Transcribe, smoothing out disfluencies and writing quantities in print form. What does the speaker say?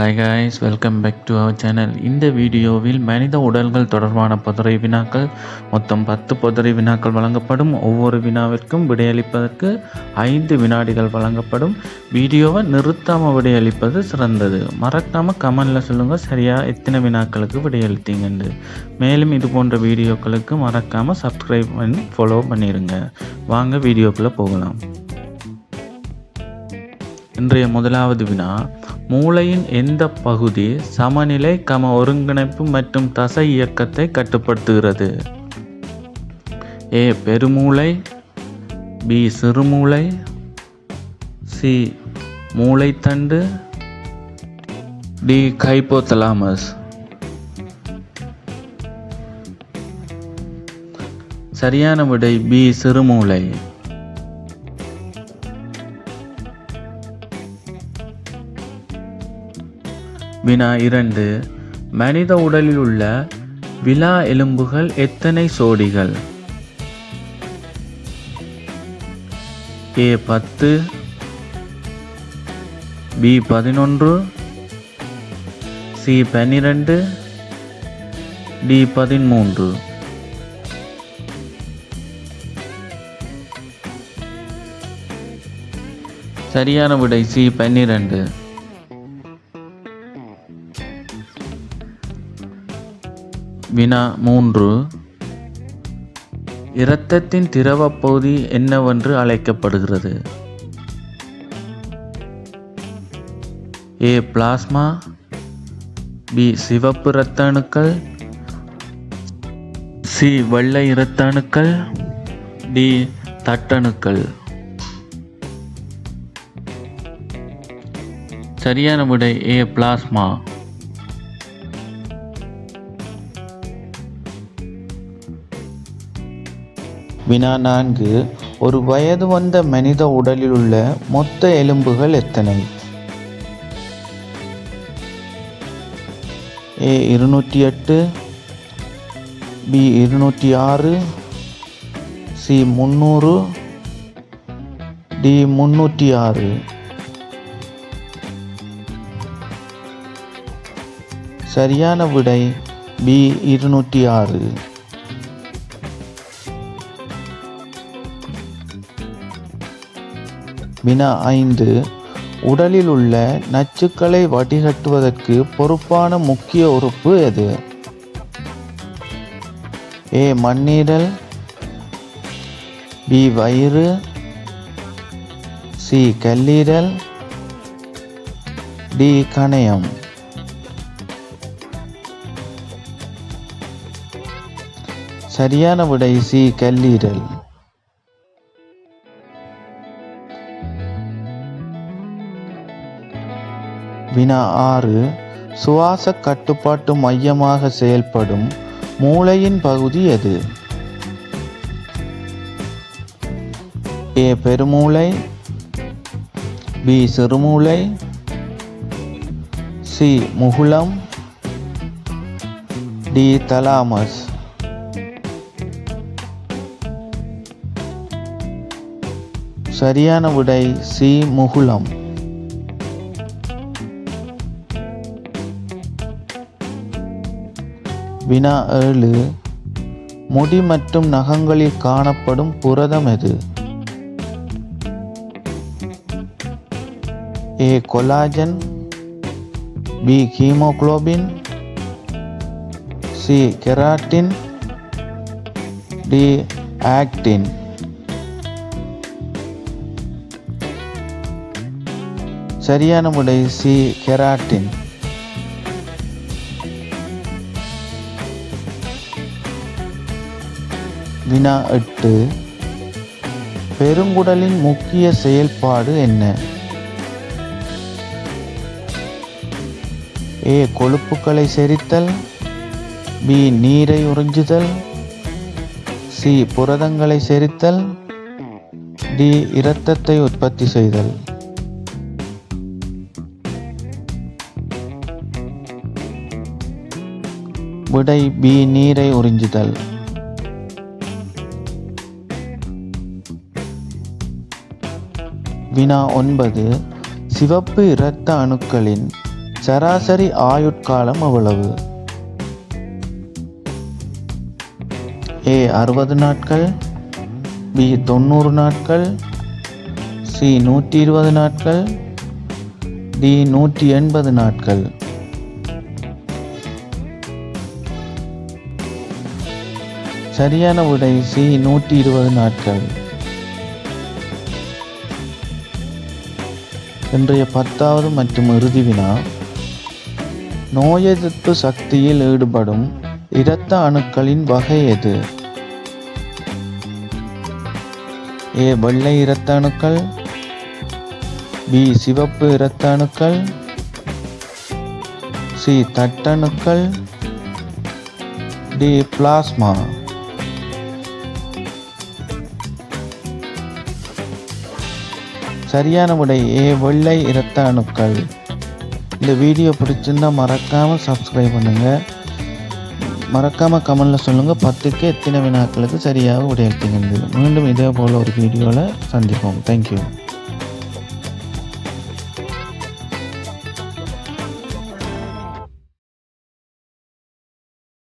Hi guys, welcome back to our channel. இந்த வீடியோவில் மனித உடல்கள் தொடர்பான பொதுரை வினாக்கள், மொத்தம் 10 பொதுரை வினாக்கள் வழங்கப்படும். ஒவ்வொரு வினாவிற்கும் விடையளிப்பதற்கு 5 வினாடிகள் வழங்கப்படும். வீடியோவை நிறுத்தாமல் விடையளிப்பது சிறந்தது. மறக்காமல் கமெண்டில் சொல்லுங்கள் சரியாக எத்தனை வினாக்களுக்கு விடையளித்தீங்கன்னு. மேலும் இது போன்ற வீடியோக்களுக்கு மறக்காமல் சப்ஸ்கிரைப் பண்ணி ஃபாலோ பண்ணிடுங்க. வாங்க வீடியோக்குள்ளே போகலாம். இன்றைய முதலாவது வினா, மூளையின் எந்த பகுதி சமநிலை, ஒருங்கிணைப்பு மற்றும் தசை இயக்கத்தை கட்டுப்படுத்துகிறது? ஏ பெருமூளை, பி சிறுமூளை, சி மூளைத்தண்டு, டி ஹைபோதலாமஸ். சரியான விடை பி சிறுமூளை. வினா 2, மனித உடலில் உள்ள விலா எலும்புகள் எத்தனை சோடிகள்? ஏ 10, பி 11, சி 12, டி 13. சரியான விடை சி 12. வினா 3, இரத்தத்தின் திரவ பகுதி என்னவென்று அழைக்கப்படுகிறது? ஏ பிளாஸ்மா, பி சிவப்பு இரத்த அணுக்கள், சி வெள்ளை இரத்த அணுக்கள், டி தட்டணுக்கள். சரியான விடை ஏ பிளாஸ்மா. வினா 4, ஒரு வயது வந்த மனித உடலில் உள்ள மொத்த எலும்புகள் எத்தனை? ஏ 208, பி 206, சி 300, டி 306. சரியான விடை பி 206. வினா 5, உடலில் உள்ள நச்சுக்களை வடிகட்டுவதற்கு பொறுப்பான முக்கிய உறுப்பு எது? ஏ மண்ணீரல், பி வயிறு, சி கல்லீரல், டி கணையம். சரியான விடை சி கல்லீரல். வினா 6, சுவாச கட்டுப்பாட்டு மையமாக செயல்படும் மூளையின் பகுதி எது? ஏ பெருமூளை, பி சிறுமூளை, சி முகுளம், டி தலாமஸ். சரியான விடை சி முகுளம். வினா 7, முடி மற்றும் நகங்களில் காணப்படும் புரதம் எது? A collagen, B haemoglobin, C keratin, D actin. சரியான விடை சி கெராட்டின். வினா 8, பெருங்குடலின் முக்கிய செயல்பாடு என்ன? ஏ கொழுப்புக்களை செரித்தல், பி நீரை உறிஞ்சுதல், சி புரதங்களை செரித்தல், டி இரத்தத்தை உற்பத்தி செய்தல். விடை பி நீரை உறிஞ்சுதல். வினா 9, சிவப்பு இரத்த அணுக்களின் சராசரி ஆயுட்காலம் எவ்வளவு? A 60 நாட்கள், B 90 நாட்கள், C 120 நாட்கள், D 180 நாட்கள். சரியான விடை C 120 நாட்கள். இன்றைய 10வது மற்றும் இறுதி வினா, நோய் எதிர்ப்பு சக்தியில் ஈடுபடும் இரத்த அணுக்களின் வகை எது? A வெள்ளை இரத்த அணுக்கள், B சிவப்பு இரத்த அணுக்கள், C தட்டணுக்கள், D பிளாஸ்மா. சரியான விடை A வெள்ளை இரத்த அணுக்கள். இந்த வீடியோ பிடிச்சிருந்தா மறக்காமல் சப்ஸ்கிரைப் பண்ணுங்கள். மறக்காமல் கமெண்டில் சொல்லுங்கள் 10க்கு எத்தனை வினாக்களுக்கு சரியாக விடையளித்தீங்க. மீண்டும் இதே போல் ஒரு வீடியோவில் சந்திப்போம். தேங்க்யூ.